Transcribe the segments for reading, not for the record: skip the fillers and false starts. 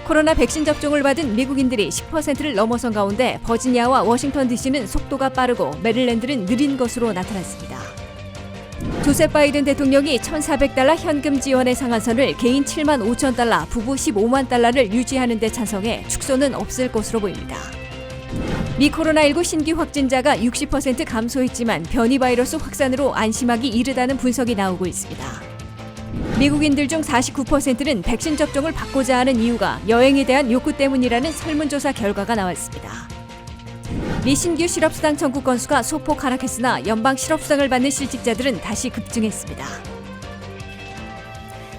코로나 백신 접종을 받은 미국인들이 10%를 넘어선 가운데 버지니아와 워싱턴 DC는 속도가 빠르고 메릴랜드는 느린 것으로 나타났습니다. 조셉 바이든 대통령이 $1,400 현금 지원의 상한선을 개인 $7만 5천 달러, 부부 $15만 달러를 유지하는 데 찬성해 축소는 없을 것으로 보입니다. 미 코로나19 신규 확진자가 60% 감소했지만 변이 바이러스 확산으로 안심하기 이르다는 분석이 나오고 있습니다. 미국인들 중 49%는 백신 접종을 받고자 하는 이유가 여행에 대한 욕구 때문이라는 설문조사 결과가 나왔습니다. 미 신규 실업수당 청구 건수가 소폭 하락했으나 연방 실업수당을 받는 실직자들은 다시 급증했습니다.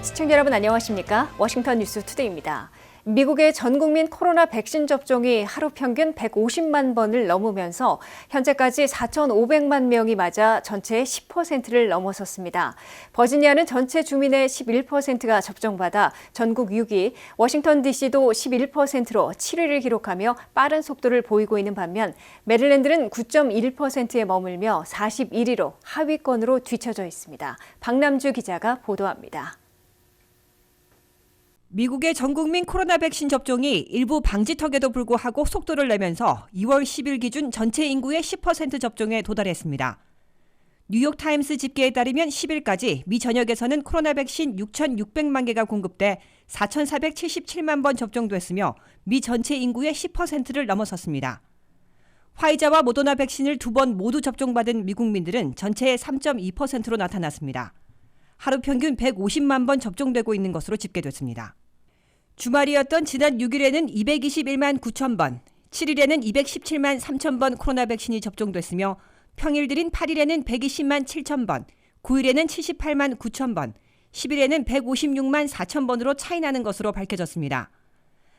시청자 여러분 안녕하십니까? 워싱턴 뉴스 투데이입니다. 미국의 전 국민 코로나 백신 접종이 하루 평균 150만 번을 넘으면서 현재까지 4,500만 명이 맞아 전체의 10%를 넘어섰습니다. 버지니아는 전체 주민의 11%가 접종받아 전국 6위, 워싱턴 DC도 11%로 7위를 기록하며 빠른 속도를 보이고 있는 반면 메릴랜드는 9.1%에 머물며 41위로 하위권으로 뒤처져 있습니다. 박남주 기자가 보도합니다. 미국의 전국민 코로나 백신 접종이 일부 방지턱에도 불구하고 속도를 내면서 2월 10일 기준 전체 인구의 10% 접종에 도달했습니다. 뉴욕타임스 집계에 따르면 10일까지 미 전역에서는 코로나 백신 6,600만 개가 공급돼 4,477만 번 접종됐으며 미 전체 인구의 10%를 넘어섰습니다. 화이자와 모더나 백신을 2번 모두 접종받은 미국민들은 전체의 3.2%로 나타났습니다. 하루 평균 150만 번 접종되고 있는 것으로 집계됐습니다. 주말이었던 지난 6일에는 221만 9천 번, 7일에는 217만 3천 번 코로나 백신이 접종됐으며 평일들인 8일에는 120만 7천 번, 9일에는 78만 9천 번, 10일에는 156만 4천 번으로 차이나는 것으로 밝혀졌습니다.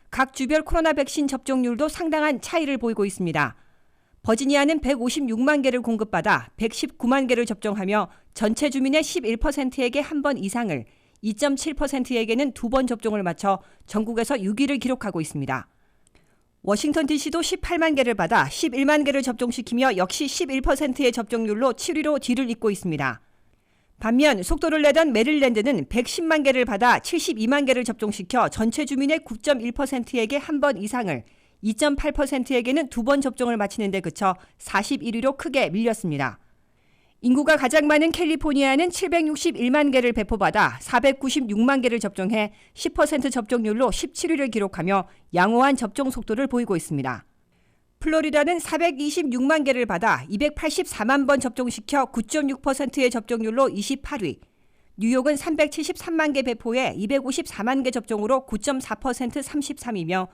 각 주별 코로나 백신 접종률도 상당한 차이를 보이고 있습니다. 버지니아는 156만 개를 공급받아 119만 개를 접종하며 전체 주민의 11%에게 한 번 이상을, 2.7%에게는 2번 접종을 마쳐 전국에서 6위를 기록하고 있습니다. 워싱턴 DC도 18만 개를 받아 11만 개를 접종시키며 역시 11%의 접종률로 7위로 뒤를 잇고 있습니다. 반면 속도를 내던 메릴랜드는 110만 개를 받아 72만 개를 접종시켜 전체 주민의 9.1%에게 한 번 이상을, 2.8%에게는 2번 접종을 마치는 데 그쳐 41위로 크게 밀렸습니다. 인구가 가장 많은 캘리포니아는 761만 개를 배포받아 496만 개를 접종해 10% 접종률로 17위를 기록하며 양호한 접종 속도를 보이고 있습니다. 플로리다는 426만 개를 받아 284만 번 접종시켜 9.6%의 접종률로 28위, 뉴욕은 373만 개 배포에 254만 개 접종으로 9.4% 33위며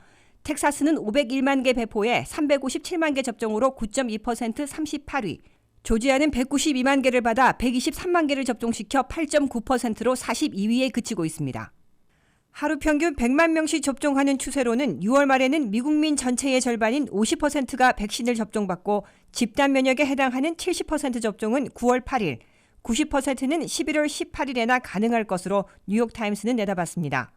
텍사스는 501만 개 배포에 357만 개 접종으로 9.2% 38위, 조지아는 192만 개를 받아 123만 개를 접종시켜 8.9%로 42위에 그치고 있습니다. 하루 평균 100만 명씩 접종하는 추세로는 6월 말에는 미국민 전체의 절반인 50%가 백신을 접종받고 집단 면역에 해당하는 70% 접종은 9월 8일, 90%는 11월 18일에나 가능할 것으로 뉴욕타임스는 내다봤습니다.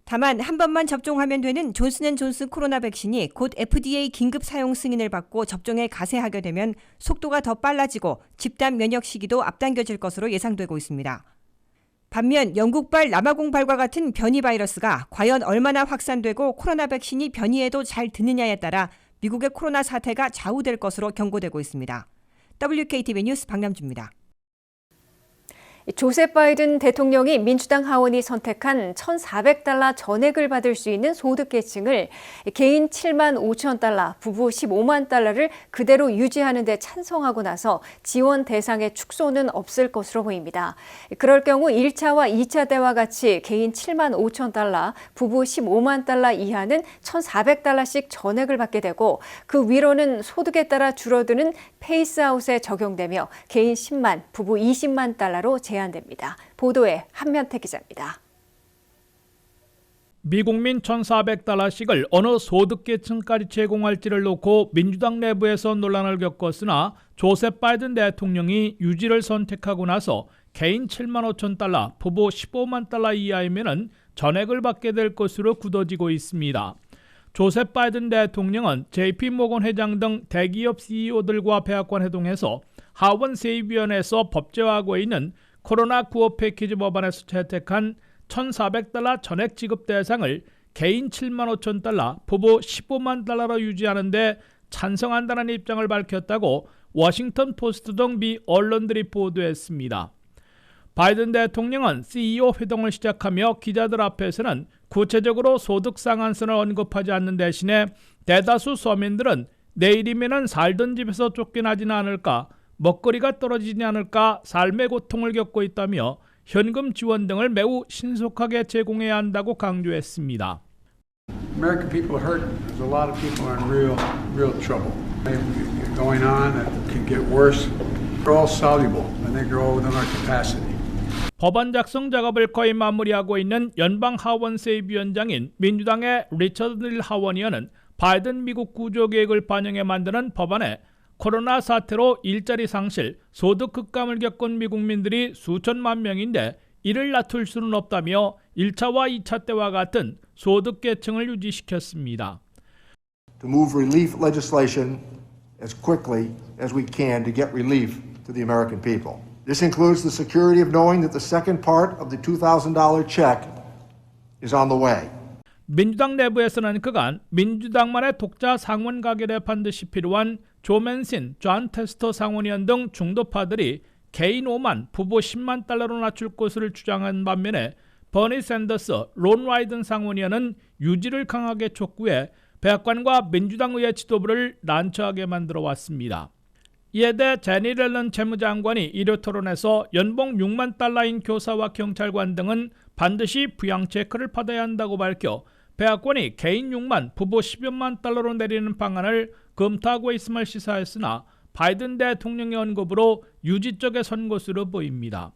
다만 한 번만 접종하면 되는 존슨앤존슨 코로나 백신이 곧 FDA 긴급 사용 승인을 받고 접종에 가세하게 되면 속도가 더 빨라지고 집단 면역 시기도 앞당겨질 것으로 예상되고 있습니다. 반면 영국발 남아공발과 같은 변이 바이러스가 과연 얼마나 확산되고 코로나 백신이 변이에도 잘 드느냐에 따라 미국의 코로나 사태가 좌우될 것으로 경고되고 있습니다. WKTV 뉴스 박남주입니다. 조셉 바이든 대통령이 민주당 하원이 선택한 $1,400 전액을 받을 수 있는 소득계층을 개인 $7만 5천 달러, 부부 $15만 달러를 그대로 유지하는 데 찬성하고 나서 지원 대상의 축소는 없을 것으로 보입니다. 그럴 경우 1차와 2차 때와 같이 개인 $7만 5천 달러, 부부 $15만 달러 이하는 $1,400씩 전액을 받게 되고 그 위로는 소득에 따라 줄어드는 페이스아웃에 적용되며 개인 10만, 부부 20만 달러로 제한됩니다. 보도에 한면태 기자입니다. 미국민 $1,400씩을 어느 소득계층까지 제공할지를 놓고 민주당 내부에서 논란을 겪었으나 조셉 바이든 대통령이 유지를 선택하고 나서 개인 $7만 5천 달러, 부부 $15만 달러 이하이면 전액을 받게 될 것으로 굳어지고 있습니다. 조셉 바이든 대통령은 JP모건 회장 등 대기업 CEO들과 백악관 회동해서 하원 세입위원회에서 법제화하고 있는 코로나 구호 패키지 법안에서 채택한 $1,400 전액 지급 대상을 개인 7만 5천 달러, 부부 15만 달러로 유지하는 데 찬성한다는 입장을 밝혔다고 워싱턴 포스트 등 미 언론들이 보도했습니다. 바이든 대통령은 CEO 회동을 시작하며 기자들 앞에서는 구체적으로 소득 상한선을 언급하지 않는 대신에 대다수 서민들은 내일이면 살던 집에서 쫓겨나지는 않을까, 먹거리가 떨어지지 않을까 삶의 고통을 겪고 있다며 현금 지원 등을 매우 신속하게 제공해야 한다고 강조했습니다. American people are hurt. There's a lot of people are in real trouble. They're going on that can get worse. They're all soluble. I think they're all within our capacity. 법안 작성 작업을 거의 마무리하고 있는 연방 하원 세입위원장인 민주당의 리처드 닐 하원의원은 바이든 미국 구조계획을 반영해 만드는 법안에 코로나 사태로 일자리 상실, 소득 급감을 겪은 미국민들이 수천만 명인데 이를 낮출 수는 없다며 1차와 2차 때와 같은 소득 계층을 유지시켰습니다. To move relief legislation as quickly as we can to get relief to the American people. This includes the security of knowing that the second part of the $2,000 check is on the way. 민주당 내부에서는 그간 민주당만의 독자 상원 가결에 반드시 필요한 조 맨신, 존 테스터 상원의원 등 중도파들이 개인 5만, 부부 10만 달러로 낮출 것을 주장한 반면에 버니 샌더스, 론 와이든 상원의원은 유지를 강하게 촉구해 백악관과 민주당 의회 지도부를 난처하게 만들어 왔습니다. 이에 대해 제니 렐런 재무장관이 일요 토론에서 연봉 6만 달러인 교사와 경찰관 등은 반드시 부양 체크를 받아야 한다고 밝혀 백악관이 개인 6만, 부부 10여만 달러로 내리는 방안을 검토하고 있음을 시사했으나 바이든 대통령의 언급으로 유지 쪽에 선 것으로 보입니다.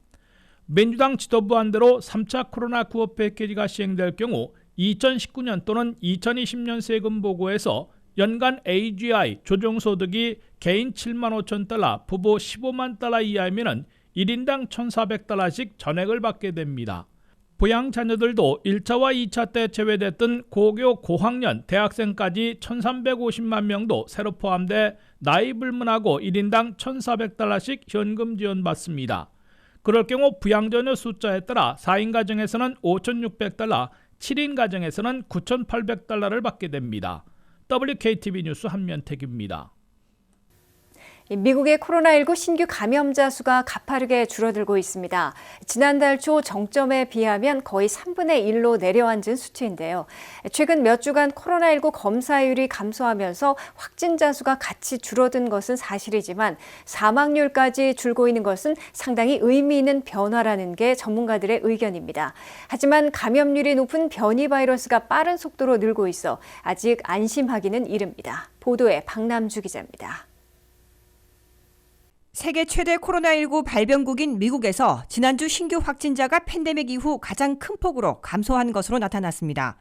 민주당 지도부 안대로 3차 코로나 구호 패키지가 시행될 경우 2019년 또는 2020년 세금 보고에서 연간 AGI 조정소득이 개인 7만 5천 달러, 부부 15만 달러 이하이면 1인당 1,400달러씩 전액을 받게 됩니다. 부양 자녀들도 1차와 2차 때 제외됐던 고교 고학년 대학생까지 1,350만 명도 새로 포함돼 나이 불문하고 1인당 1,400달러씩 현금 지원받습니다. 그럴 경우 부양자녀 숫자에 따라 4인 가정에서는 5,600달러, 7인 가정에서는 9,800달러를 받게 됩니다. WKTV 뉴스 한면택입니다. 미국의 코로나19 신규 감염자 수가 가파르게 줄어들고 있습니다. 지난달 초 정점에 비하면 거의 3분의 1로 내려앉은 수치인데요. 최근 몇 주간 코로나19 검사율이 감소하면서 확진자 수가 같이 줄어든 것은 사실이지만 사망률까지 줄고 있는 것은 상당히 의미 있는 변화라는 게 전문가들의 의견입니다. 하지만 감염률이 높은 변이 바이러스가 빠른 속도로 늘고 있어 아직 안심하기는 이릅니다. 보도에 박남주 기자입니다. 세계 최대 코로나19 발병국인 미국에서 지난주 신규 확진자가 팬데믹 이후 가장 큰 폭으로 감소한 것으로 나타났습니다.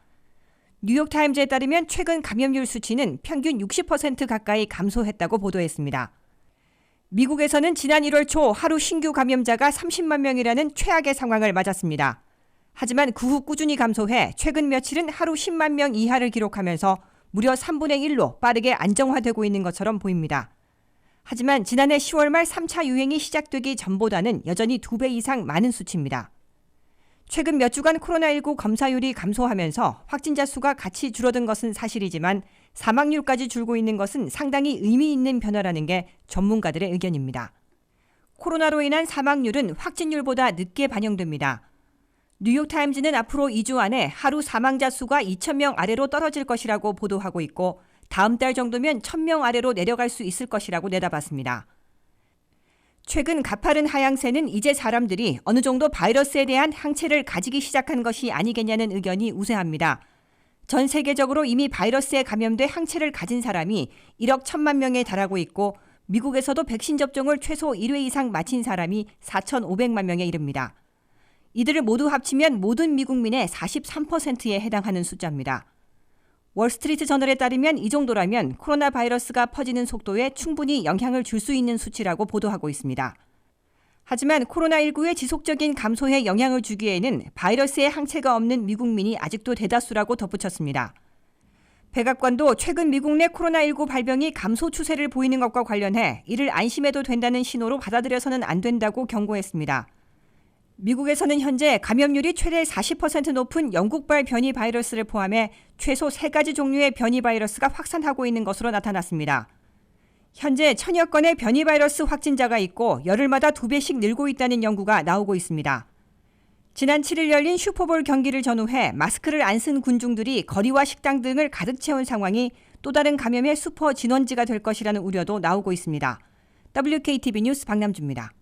뉴욕타임즈에 따르면 최근 감염률 수치는 평균 60% 가까이 감소했다고 보도했습니다. 미국에서는 지난 1월 초 하루 신규 감염자가 30만 명이라는 최악의 상황을 맞았습니다. 하지만 그 후 꾸준히 감소해 최근 며칠은 하루 10만 명 이하를 기록하면서 무려 3분의 1로 빠르게 안정화되고 있는 것처럼 보입니다. 하지만 지난해 10월 말 3차 유행이 시작되기 전보다는 여전히 2배 이상 많은 수치입니다. 최근 몇 주간 코로나19 검사율이 감소하면서 확진자 수가 같이 줄어든 것은 사실이지만 사망률까지 줄고 있는 것은 상당히 의미 있는 변화라는 게 전문가들의 의견입니다. 코로나로 인한 사망률은 확진율보다 늦게 반영됩니다. 뉴욕타임즈는 앞으로 2주 안에 하루 사망자 수가 2,000명 아래로 떨어질 것이라고 보도하고 있고 다음 달 정도면 1,000명 아래로 내려갈 수 있을 것이라고 내다봤습니다. 최근 가파른 하향세는 이제 사람들이 어느 정도 바이러스에 대한 항체를 가지기 시작한 것이 아니겠냐는 의견이 우세합니다. 전 세계적으로 이미 바이러스에 감염돼 항체를 가진 사람이 1억 1,000만 명에 달하고 있고 미국에서도 백신 접종을 최소 1회 이상 마친 사람이 4,500만 명에 이릅니다. 이들을 모두 합치면 모든 미국민의 43%에 해당하는 숫자입니다. 월스트리트 저널에 따르면 이 정도라면 코로나 바이러스가 퍼지는 속도에 충분히 영향을 줄 수 있는 수치라고 보도하고 있습니다. 하지만 코로나19의 지속적인 감소에 영향을 주기에는 바이러스의 항체가 없는 미국민이 아직도 대다수라고 덧붙였습니다. 백악관도 최근 미국 내 코로나19 발병이 감소 추세를 보이는 것과 관련해 이를 안심해도 된다는 신호로 받아들여서는 안 된다고 경고했습니다. 미국에서는 현재 감염률이 최대 40% 높은 영국발 변이 바이러스를 포함해 최소 3가지 종류의 변이 바이러스가 확산하고 있는 것으로 나타났습니다. 현재 1000여 건의 변이 바이러스 확진자가 있고 열흘마다 2배씩 늘고 있다는 연구가 나오고 있습니다. 지난 7일 열린 슈퍼볼 경기를 전후해 마스크를 안 쓴 군중들이 거리와 식당 등을 가득 채운 상황이 또 다른 감염의 슈퍼 진원지가 될 것이라는 우려도 나오고 있습니다. WKTV 뉴스 박남주입니다.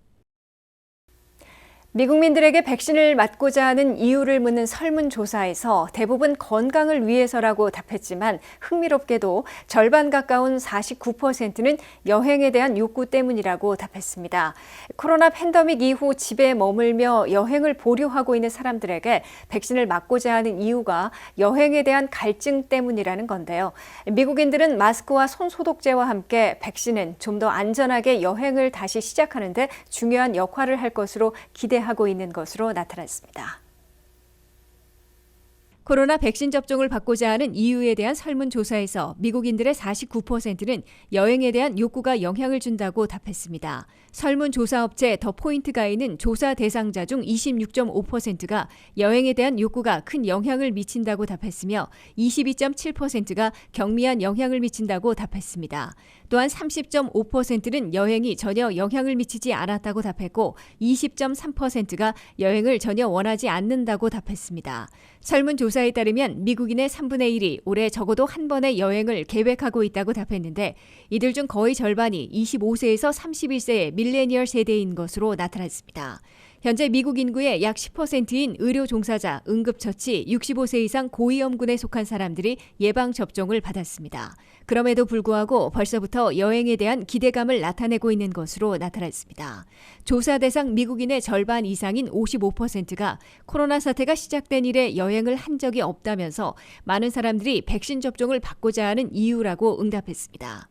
미국민들에게 백신을 맞고자 하는 이유를 묻는 설문조사에서 대부분 건강을 위해서라고 답했지만 흥미롭게도 절반 가까운 49%는 여행에 대한 욕구 때문이라고 답했습니다. 코로나 팬데믹 이후 집에 머물며 여행을 보류하고 있는 사람들에게 백신을 맞고자 하는 이유가 여행에 대한 갈증 때문이라는 건데요. 미국인들은 마스크와 손소독제와 함께 백신은 좀 더 안전하게 여행을 다시 시작하는 데 중요한 역할을 할 것으로 기대하고 있는 것으로 나타났습니다. 코로나 백신 접종을 받고자 하는 이유에 대한 설문조사에서 미국인들의 49%는 여행에 대한 욕구가 영향을 준다고 답했습니다. 설문조사업체 더 포인트 가이는 조사 대상자 중 26.5%가 여행에 대한 욕구가 큰 영향을 미친다고 답했으며 22.7%가 경미한 영향을 미친다고 답했습니다. 또한 30.5%는 여행이 전혀 영향을 미치지 않았다고 답했고 20.3%가 여행을 전혀 원하지 않는다고 답했습니다. 설문조사에 따르면 미국인의 3분의 1이 올해 적어도 한 번의 여행을 계획하고 있다고 답했는데 이들 중 거의 절반이 25세에서 31세의 밀레니얼 세대인 것으로 나타났습니다. 현재 미국 인구의 약 10%인 의료 종사자, 응급처치, 65세 이상 고위험군에 속한 사람들이 예방접종을 받았습니다. 그럼에도 불구하고 벌써부터 여행에 대한 기대감을 나타내고 있는 것으로 나타났습니다. 조사 대상 미국인의 절반 이상인 55%가 코로나 사태가 시작된 이래 여행을 한 적이 없다면서 많은 사람들이 백신 접종을 받고자 하는 이유라고 응답했습니다.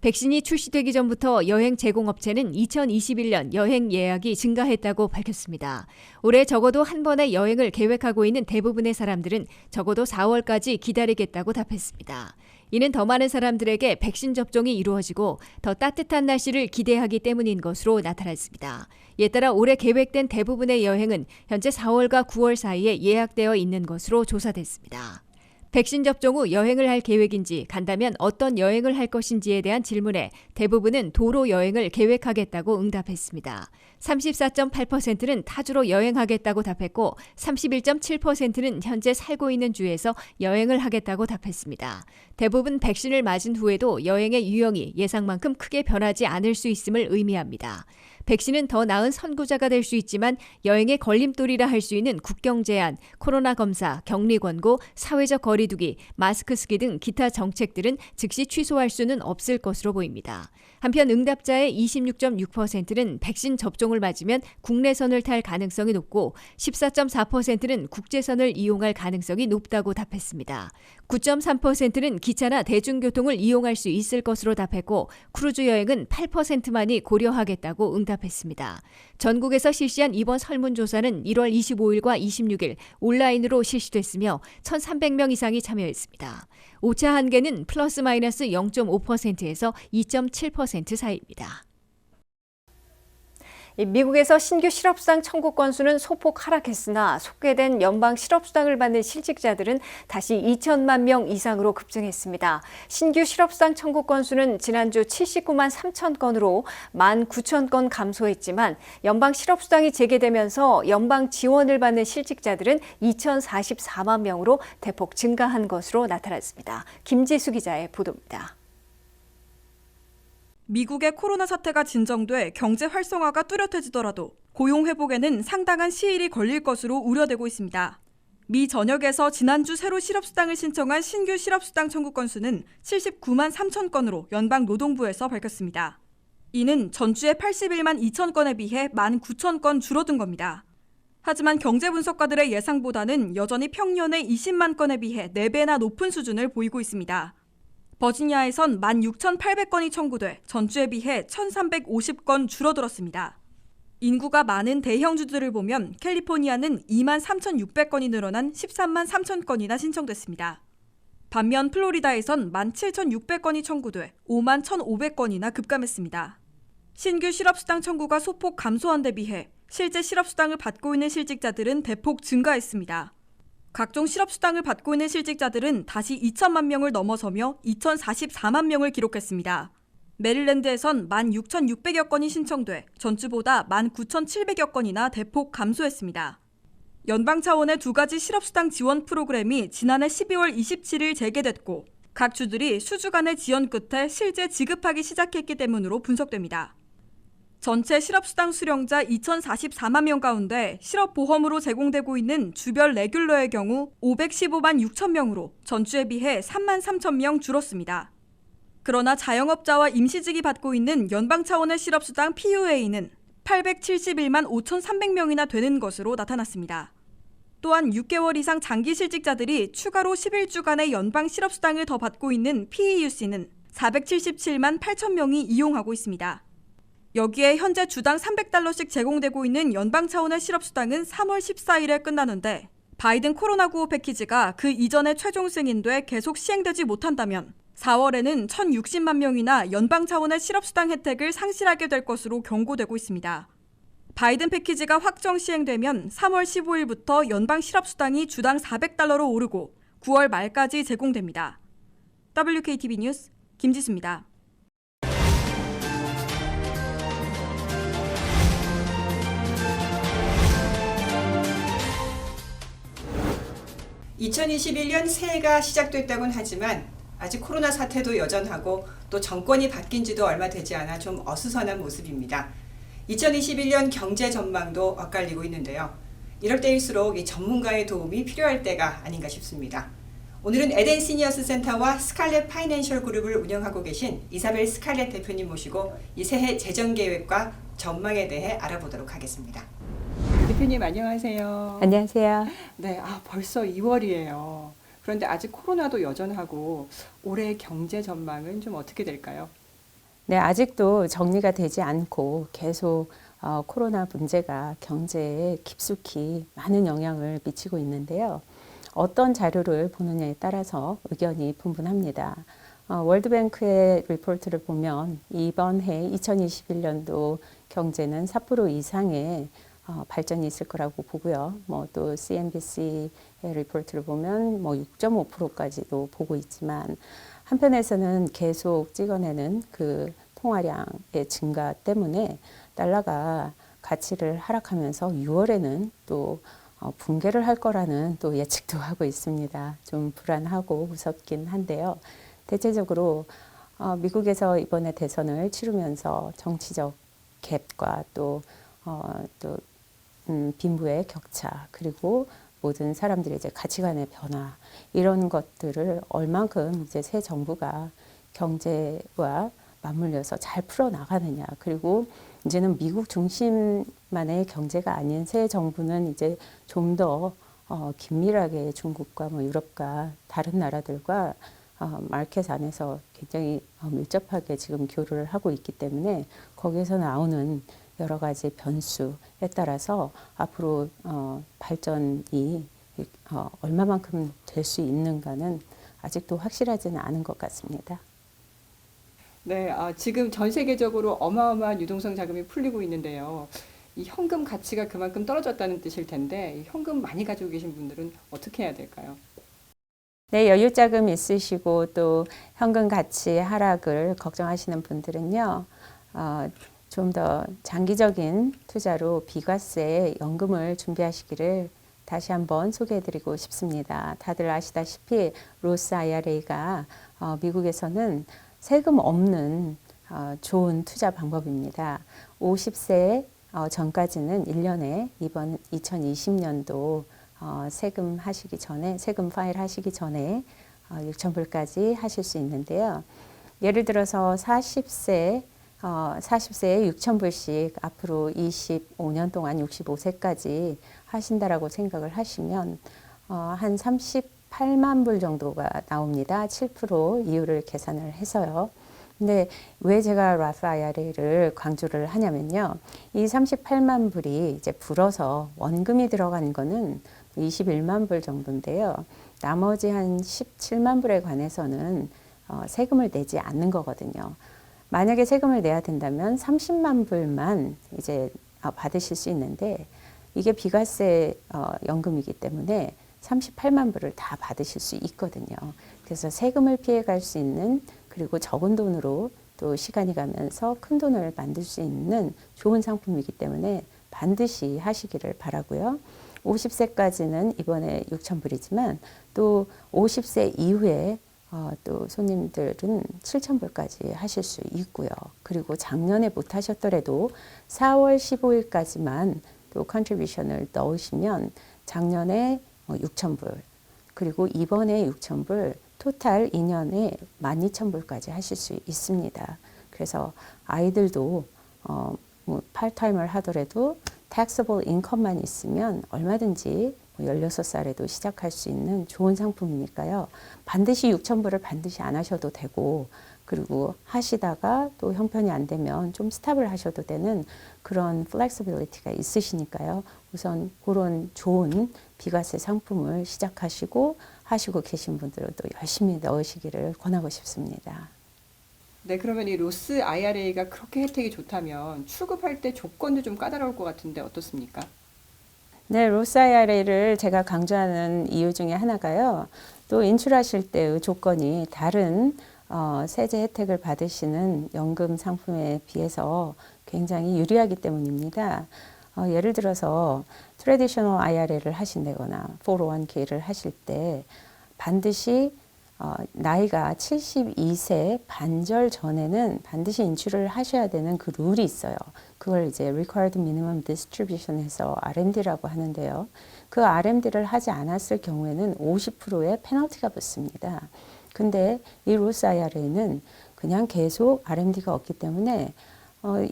백신이 출시되기 전부터 여행 제공업체는 2021년 여행 예약이 증가했다고 밝혔습니다. 올해 적어도 한 번의 여행을 계획하고 있는 대부분의 사람들은 적어도 4월까지 기다리겠다고 답했습니다. 이는 더 많은 사람들에게 백신 접종이 이루어지고 더 따뜻한 날씨를 기대하기 때문인 것으로 나타났습니다. 이에 따라 올해 계획된 대부분의 여행은 현재 4월과 9월 사이에 예약되어 있는 것으로 조사됐습니다. 백신 접종 후 여행을 할 계획인지 간다면 어떤 여행을 할 것인지에 대한 질문에 대부분은 도로 여행을 계획하겠다고 응답했습니다. 34.8%는 타주로 여행하겠다고 답했고 31.7%는 현재 살고 있는 주에서 여행을 하겠다고 답했습니다. 대부분 백신을 맞은 후에도 여행의 유형이 예상만큼 크게 변하지 않을 수 있음을 의미합니다. 백신은 더 나은 선구자가 될 수 있지만 여행의 걸림돌이라 할 수 있는 국경 제한, 코로나 검사, 격리 권고, 사회적 거리두기, 마스크 쓰기 등 기타 정책들은 즉시 취소할 수는 없을 것으로 보입니다. 한편 응답자의 26.6%는 백신 접종을 맞으면 국내선을 탈 가능성이 높고 14.4%는 국제선을 이용할 가능성이 높다고 답했습니다. 9.3%는 기차나 대중교통을 이용할 수 있을 것으로 답했고 크루즈 여행은 8%만이 고려하겠다고 응답했습니다. 전국에서 실시한 이번 설문조사는 1월 25일과 26일 온라인으로 실시됐으며 1,300명 이상이 참여했습니다. 오차 한계는 플러스 마이너스 0.5%에서 2.7% 사이입니다. 미국에서 신규 실업수당 청구 건수는 소폭 하락했으나 속개된 연방 실업수당을 받는 실직자들은 다시 2천만 명 이상으로 급증했습니다. 신규 실업수당 청구 건수는 지난주 79만 3천 건으로 1만 9천 건 감소했지만 연방 실업수당이 재개되면서 연방 지원을 받는 실직자들은 2,044만 명으로 대폭 증가한 것으로 나타났습니다. 김지수 기자의 보도입니다. 미국의 코로나 사태가 진정돼 경제 활성화가 뚜렷해지더라도 고용 회복에는 상당한 시일이 걸릴 것으로 우려되고 있습니다. 미 전역에서 지난주 새로 실업수당을 신청한 신규 실업수당 청구 건수는 79만 3천 건으로 연방노동부에서 밝혔습니다. 이는 전주의 81만 2천 건에 비해 1만 9천 건 줄어든 겁니다. 하지만 경제 분석가들의 예상보다는 여전히 평년의 20만 건에 비해 4배나 높은 수준을 보이고 있습니다. 버지니아에선 16,800건이 청구돼 전주에 비해 1,350건 줄어들었습니다. 인구가 많은 대형주들을 보면 캘리포니아는 23,600건이 늘어난 13만 3천 건이나 신청됐습니다. 반면 플로리다에선 17,600건이 청구돼 5만 1,500건이나 급감했습니다. 신규 실업수당 청구가 소폭 감소한 데 비해 실제 실업수당을 받고 있는 실직자들은 대폭 증가했습니다. 각종 실업수당을 받고 있는 실직자들은 다시 2천만 명을 넘어서며 2,044만 명을 기록했습니다. 메릴랜드에선 16,600여 건이 신청돼 전주보다 19,700여 건이나 대폭 감소했습니다. 연방 차원의 두 가지 실업수당 지원 프로그램이 지난해 12월 27일 재개됐고 각 주들이 수주 간의 지연 끝에 실제 지급하기 시작했기 때문으로 분석됩니다. 전체 실업수당 수령자 2,044만 명 가운데 실업보험으로 제공되고 있는 주별 레귤러의 경우 515만 6천 명으로 전주에 비해 3만 3천 명 줄었습니다. 그러나 자영업자와 임시직이 받고 있는 연방 차원의 실업수당 PUA는 871만 5,300명이나 되는 것으로 나타났습니다. 또한 6개월 이상 장기 실직자들이 추가로 11주간의 연방 실업수당을 더 받고 있는 PEUC는 477만 8천 명이 이용하고 있습니다. 여기에 현재 주당 $300씩 제공되고 있는 연방 차원의 실업수당은 3월 14일에 끝나는데 바이든 코로나 구호 패키지가 그 이전에 최종 승인돼 계속 시행되지 못한다면 4월에는 1,060만 명이나 연방 차원의 실업수당 혜택을 상실하게 될 것으로 경고되고 있습니다. 바이든 패키지가 확정 시행되면 3월 15일부터 연방 실업수당이 주당 $400로 오르고 9월 말까지 제공됩니다. WKTV 뉴스 김지수입니다. (2021년) 새해가 시작됐다곤 하지만 아직 코로나 사태도 여전하고 또 정권이 바뀐 지도 얼마 되지 않아 좀 어수선한 모습입니다. 2021년 경제 전망도 엇갈리고 있는데요. 이럴 때일수록 이 전문가의 도움이 필요할 때가 아닌가 싶습니다. 오늘은 에덴 시니어스 센터와 스칼렛 파이낸셜 그룹을 운영하고 계신 이사벨 스칼렛 대표님 모시고 이 새해 재정 계획과 전망에 대해 알아보도록 하겠습니다. 대표님 안녕하세요. 안녕하세요. 네, 벌써 2월이에요. 그런데 아직 코로나도 여전하고 올해 경제 전망은 좀 어떻게 될까요? 네, 아직도 정리가 되지 않고 계속 코로나 문제가 경제에 깊숙이 많은 영향을 미치고 있는데요. 어떤 자료를 보느냐에 따라서 의견이 분분합니다. 월드뱅크의 리포트를 보면 이번 해 2021년도 경제는 4% 이상의 발전이 있을 거라고 보고요. 또 CNBC의 리포트를 보면 6.5%까지도 보고 있지만 한편에서는 계속 찍어내는 그 통화량의 증가 때문에 달러가 가치를 하락하면서 6월에는 또 붕괴를 할 거라는 또 예측도 하고 있습니다. 좀 불안하고 무섭긴 한데요. 대체적으로 미국에서 이번에 대선을 치르면서 정치적 갭과 또 빈부의 격차 그리고 모든 사람들의 이제 가치관의 변화 이런 것들을 얼만큼 이제 새 정부가 경제와 맞물려서 잘 풀어 나가느냐 그리고 이제는 미국 중심만의 경제가 아닌 새 정부는 이제 좀 더 긴밀하게 중국과 유럽과 다른 나라들과 마켓 안에서 굉장히 밀접하게 지금 교류를 하고 있기 때문에 거기에서 나오는 여러 가지 변수에 따라서 앞으로 발전이 얼마만큼 될 수 있는가는 아직도 확실하지는 않은 것 같습니다. 네, 지금 전 세계적으로 어마어마한 유동성 자금이 풀리고 있는데요. 이 현금 가치가 그만큼 떨어졌다는 뜻일 텐데 이 현금 많이 가지고 계신 분들은 어떻게 해야 될까요? 네, 여유 자금 있으시고 또 현금 가치 하락을 걱정하시는 분들은요. 좀 더 장기적인 투자로 비과세 연금을 준비하시기를 다시 한번 소개해드리고 싶습니다. 다들 아시다시피 로스 IRA가 미국에서는 세금 없는 좋은 투자 방법입니다. 50세 전까지는 1년에 이번 2020년도 세금 하시기 전에 세금 파일 하시기 전에 6,000불까지 하실 수 있는데요. 예를 들어서 40세에 6,000불씩 앞으로 25년 동안 65세까지 하신다라고 생각을 하시면 한 38만 불 정도가 나옵니다. 7% 이율을 계산을 해서요. 근데 왜 제가 라스 IRA를 강조를 하냐면요. 이 38만 불이 이제 불어서 원금이 들어간 거는 21만 불 정도인데요. 나머지 한 17만 불에 관해서는 세금을 내지 않는 거거든요. 만약에 세금을 내야 된다면 30만 불만 이제 받으실 수 있는데 이게 비과세 연금이기 때문에 38만 불을 다 받으실 수 있거든요. 그래서 세금을 피해갈 수 있는 그리고 적은 돈으로 또 시간이 가면서 큰 돈을 만들 수 있는 좋은 상품이기 때문에 반드시 하시기를 바라고요. 50세까지는 이번에 6,000불이지만 또 50세 이후에 또 손님들은 7,000불까지 하실 수 있고요. 그리고 작년에 못 하셨더라도 4월 15일까지만 또 컨트리뷰션을 넣으시면 작년에 6,000불 그리고 이번에 6,000불 토탈 2년에 12,000불까지 하실 수 있습니다. 그래서 아이들도 뭐 파트타임을 하더라도 taxable income만 있으면 얼마든지 16살에도 시작할 수 있는 좋은 상품이니까요. 반드시 6,000불을 반드시 안 하셔도 되고 그리고 하시다가 또 형편이 안 되면 좀 스탑을 하셔도 되는 그런 플렉시빌리티가 있으시니까요. 우선 그런 좋은 비과세 상품을 시작하시고 하시고 계신 분들도 열심히 넣으시기를 권하고 싶습니다. 네, 그러면 이 로스 IRA가 그렇게 혜택이 좋다면 출급할 때 조건도 좀 까다로울 것 같은데 어떻습니까? 네, 로스 IRA를 제가 강조하는 이유 중에 하나가요. 또 인출하실 때의 조건이 다른 세제 혜택을 받으시는 연금 상품에 비해서 굉장히 유리하기 때문입니다. 예를 들어서 트래디셔널 IRA를 하신다거나 401k를 하실 때 반드시 나이가 72세 반절 전에는 반드시 인출을 하셔야 되는 그 룰이 있어요. 그걸 이제 Required Minimum Distribution에서 RMD라고 하는데요. 그 RMD를 하지 않았을 경우에는 50%의 페널티가 붙습니다. 근데 이 로스 IRA는 그냥 계속 RMD가 없기 때문에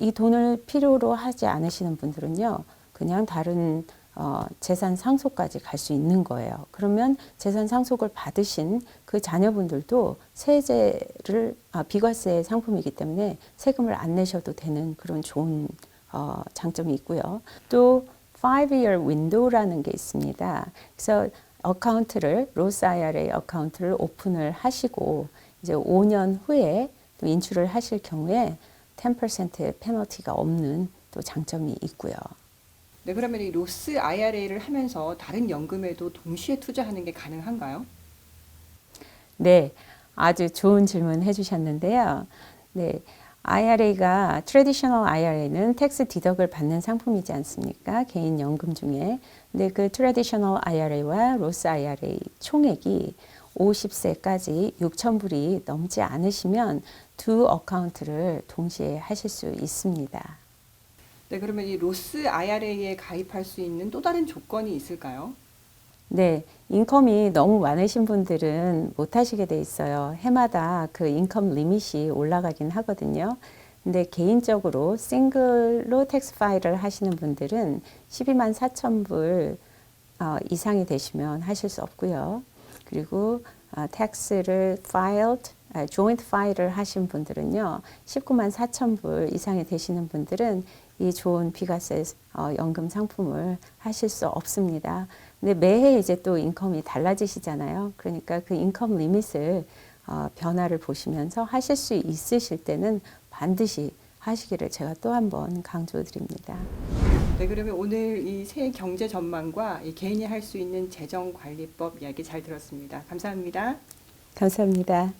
이 돈을 필요로 하지 않으시는 분들은요. 그냥 다른 재산 상속까지 갈 수 있는 거예요. 그러면 재산 상속을 받으신 그 자녀분들도 세제를 비과세 상품이기 때문에 세금을 안 내셔도 되는 그런 좋은 장점이 있고요. 또 5-year window라는 게 있습니다. 그래서 어카운트를 로스 IRA 어카운트를 오픈을 하시고 이제 5년 후에 또 인출을 하실 경우에 10%의 페널티가 없는 또 장점이 있고요. 네, 그러면 이 로스 IRA를 하면서 다른 연금에도 동시에 투자하는 게 가능한가요? 네, 아주 좋은 질문 해주셨는데요. 네, IRA가 트래디셔널 IRA는 텍스 디덕을 받는 상품이지 않습니까? 개인 연금 중에. 근데 그 트래디셔널 IRA와 로스 IRA 총액이 50세까지 6,000불이 넘지 않으시면 두 어카운트를 동시에 하실 수 있습니다. 네, 그러면 이 로스 IRA에 가입할 수 있는 또 다른 조건이 있을까요? 네, 인컴이 너무 많으신 분들은 못 하시게 돼 있어요. 해마다 그 인컴 리밋이 올라가긴 하거든요. 근데 개인적으로 싱글로 텍스 파일을 하시는 분들은 12만 4천 불 이상이 되시면 하실 수 없고요. 그리고 텍스를 조인트 파일을 하신 분들은요. 19만 4천 불 이상이 되시는 분들은 이 좋은 비과세 연금 상품을 하실 수 없습니다. 근데 매해 이제 또 인컴이 달라지시잖아요. 그러니까 그 인컴 리밋을 변화를 보시면서 하실 수 있으실 때는 반드시 하시기를 제가 또 한 번 강조드립니다. 네, 그러면 오늘 이 새 경제 전망과 이 개인이 할 수 있는 재정 관리법 이야기 잘 들었습니다. 감사합니다. 감사합니다.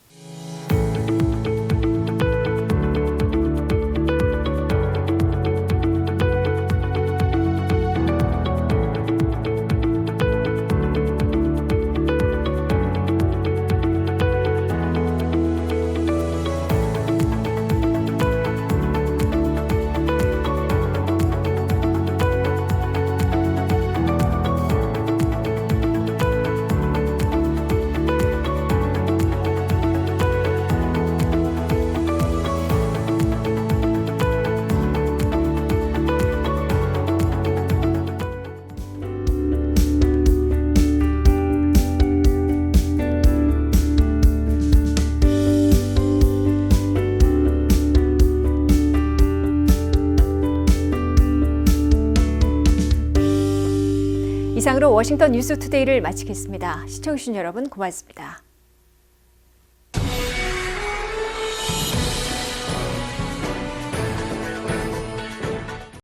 이상으로 워싱턴 뉴스투데이를 마치겠습니다. 시청해주신 여러분 고맙습니다.